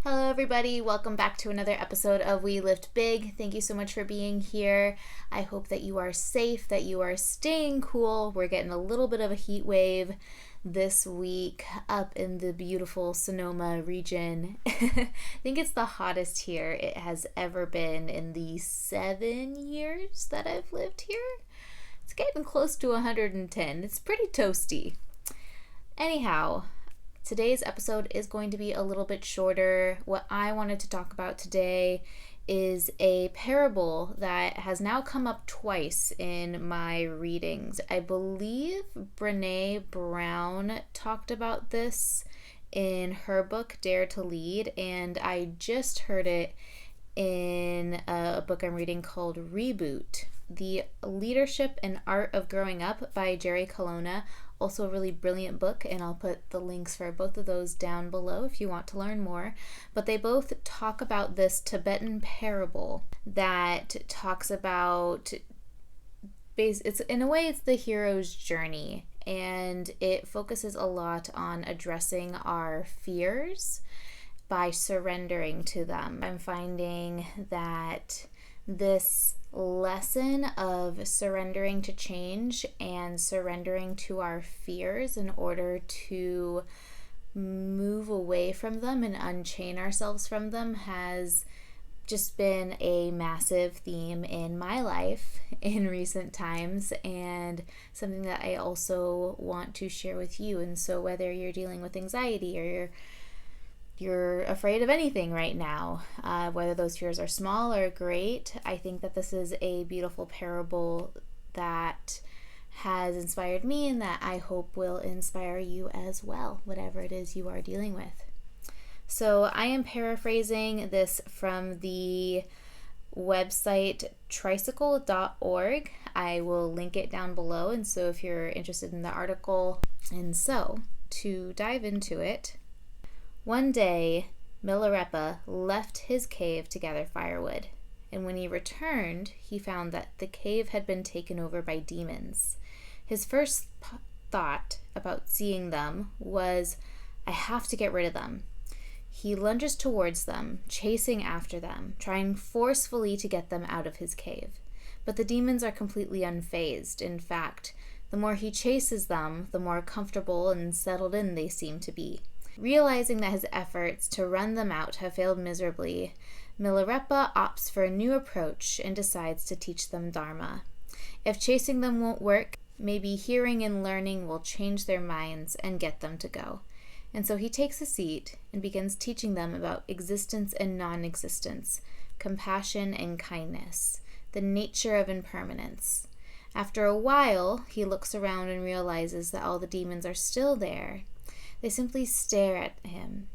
Hello everybody, welcome back to another episode of We Lift Big. Thank you so much for being here. I hope that you are safe, that you are staying cool. We're getting a little bit of a heat wave this week up in the beautiful Sonoma region. I think it's the hottest here it has ever been in the 7 years that I've lived here. It's getting close to 110. It's pretty toasty. Anyhow, today's episode is going to be a little bit shorter. What I wanted to talk about today is a parable that has now come up twice in my readings. I believe Brene Brown talked about this in her book, Dare to Lead, and I just heard it in a book I'm reading called Reboot, The Leadership and Art of Growing Up by Colonna. Also a really brilliant book, and I'll put the links for both of those down below if you want to learn more. But they both talk about this Tibetan parable that talks about, it's in a way it's the hero's journey, and it focuses a lot on addressing our fears by surrendering to them. I'm finding that this lesson of surrendering to change and surrendering to our fears in order to move away from them and unchain ourselves from them has just been a massive theme in my life in recent times, and something that I also want to share with you. And so whether you're dealing with anxiety or you're afraid of anything right now, whether those fears are small or great, I think that this is a beautiful parable that has inspired me and that I hope will inspire you as well, whatever it is you are dealing with. So I am paraphrasing this from the website tricycle.org. I will link it down below, and so if you're interested in the article. And so, to dive into it, one day, Milarepa left his cave to gather firewood, and when he returned, he found that the cave had been taken over by demons. His first thought about seeing them was, I have to get rid of them. He lunges towards them, chasing after them, trying forcefully to get them out of his cave. But the demons are completely unfazed. In fact, the more he chases them, the more comfortable and settled in they seem to be. Realizing that his efforts to run them out have failed miserably, Milarepa opts for a new approach and decides to teach them Dharma. If chasing them won't work, maybe hearing and learning will change their minds and get them to go. And so he takes a seat and begins teaching them about existence and non-existence, compassion and kindness, the nature of impermanence. After a while, he looks around and realizes that all the demons are still there. They simply stare at him.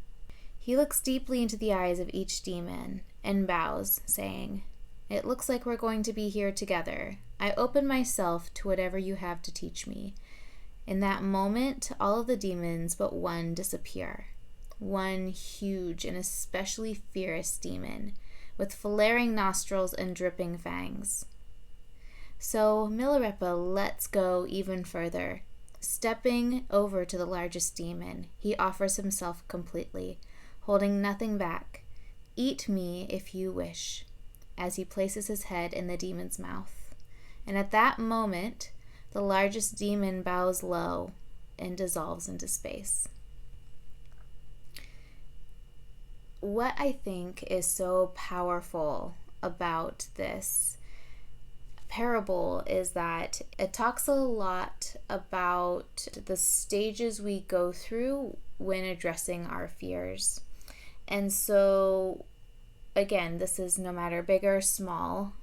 He looks deeply into the eyes of each demon and bows, saying, It looks like we're going to be here together. I open myself to whatever you have to teach me. In that moment, all of the demons but one disappear. One huge and especially fierce demon, with flaring nostrils and dripping fangs. So Milarepa lets go even further. Stepping over to the largest demon, he offers himself completely, holding nothing back. Eat me if you wish, as he places his head in the demon's mouth. And at that moment, the largest demon bows low and dissolves into space. What I think is so powerful about this parable is that it talks a lot about the stages we go through when addressing our fears. And so, again, this is no matter big or small.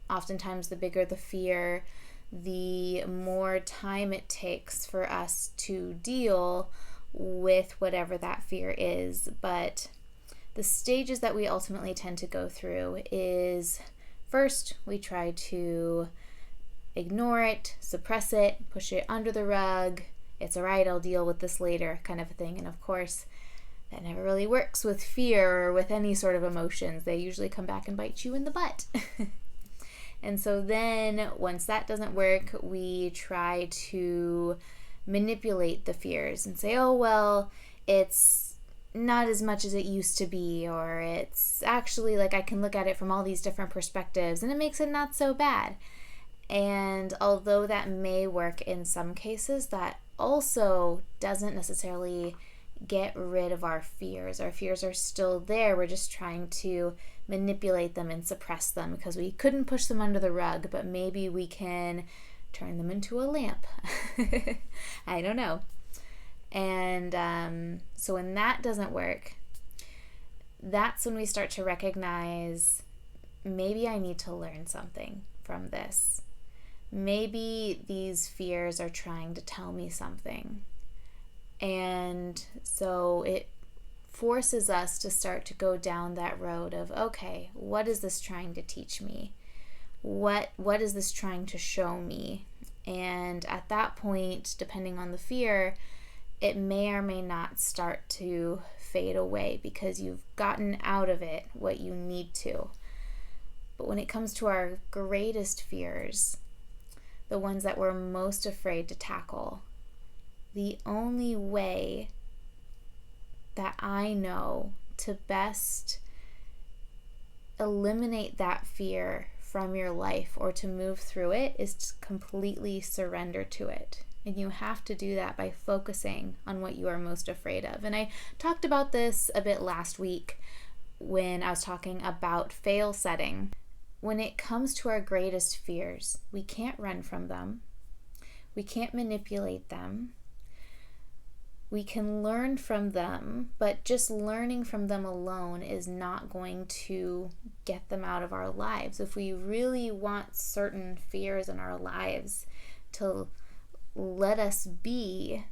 Oftentimes, the bigger the fear, the more time it takes for us to deal with whatever that fear is. But the stages that we ultimately tend to go through is, first, we try to ignore it, suppress it, push it under the rug. It's all right, I'll deal with this later, kind of a thing. And of course, that never really works with fear or with any sort of emotions. They usually come back and bite you in the butt. And so then once that doesn't work, we try to manipulate the fears and say, oh, well, it's not as much as it used to be, or it's actually like I can look at it from all these different perspectives and it makes it not so bad. And although that may work in some cases, that also doesn't necessarily get rid of our fears. Our fears are still there. We're just trying to manipulate them and suppress them because we couldn't push them under the rug, but maybe we can turn them into a lamp. I don't know. And so when that doesn't work, that's when we start to recognize, maybe I need to learn something from this. Maybe these fears are trying to tell me something. And so it forces us to start to go down that road of, okay, what is this trying to teach me? What is this trying to show me? And at that point, depending on the fear, it may or may not start to fade away because you've gotten out of it what you need to. But when it comes to our greatest fears, the ones that we're most afraid to tackle, the only way that I know to best eliminate that fear from your life or to move through it is to completely surrender to it. And you have to do that by focusing on what you are most afraid of. And I talked about this a bit last week when I was talking about fail setting. When it comes to our greatest fears, we can't run from them. We can't manipulate them. We can learn from them, but just learning from them alone is not going to get them out of our lives. If we really want certain fears in our lives to let us be,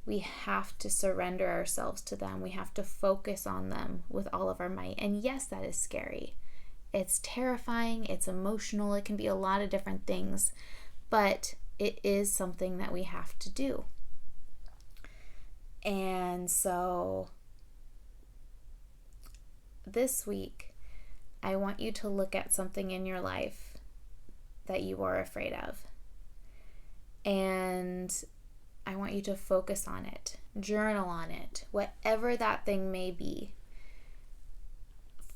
we have to surrender ourselves to them. We have to focus on them with all of our might. And yes, that is scary. It's terrifying. It's emotional. It can be a lot of different things, but it is something that we have to do. And so this week, I want you to look at something in your life that you are afraid of. And I want you to focus on it, journal on it, whatever that thing may be.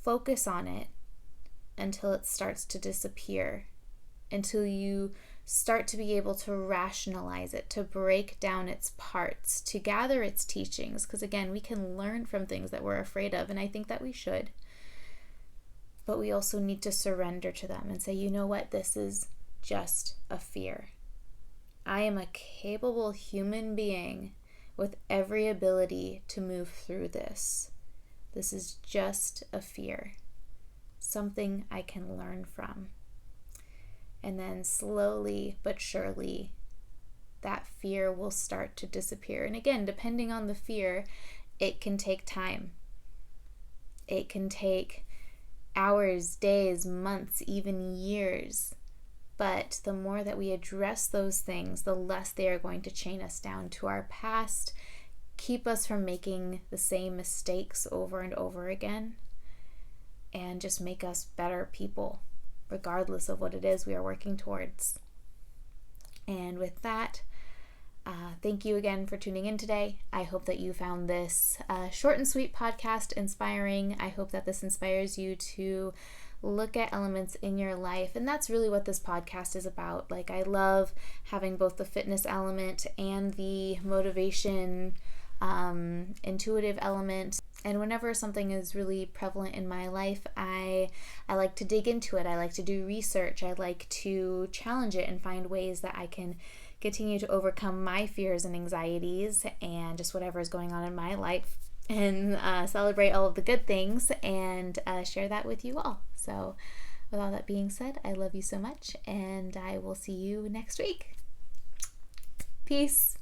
Focus on it until it starts to disappear, until you start to be able to rationalize it, to break down its parts, to gather its teachings. Because again, we can learn from things that we're afraid of, and I think that we should. But we also need to surrender to them and say, you know what, this is just a fear. I am a capable human being with every ability to move through this. This is just a fear, something I can learn from. And then slowly but surely, that fear will start to disappear. And again, depending on the fear, it can take time. It can take hours, days, months, even years. But the more that we address those things, the less they are going to chain us down to our past, keep us from making the same mistakes over and over again, and just make us better people, regardless of what it is we are working towards. And with that, thank you again for tuning in today. I hope that you found this short and sweet podcast inspiring. I hope that this inspires you to look at elements in your life. And that's really what this podcast is about. Like, I love having both the fitness element and the motivation, intuitive element. And whenever something is really prevalent in my life, I like to dig into it. I like to do research. I like to challenge it and find ways that I can continue to overcome my fears and anxieties and just whatever is going on in my life, and celebrate all of the good things and share that with you all. So with all that being said, I love you so much, and I will see you next week. Peace.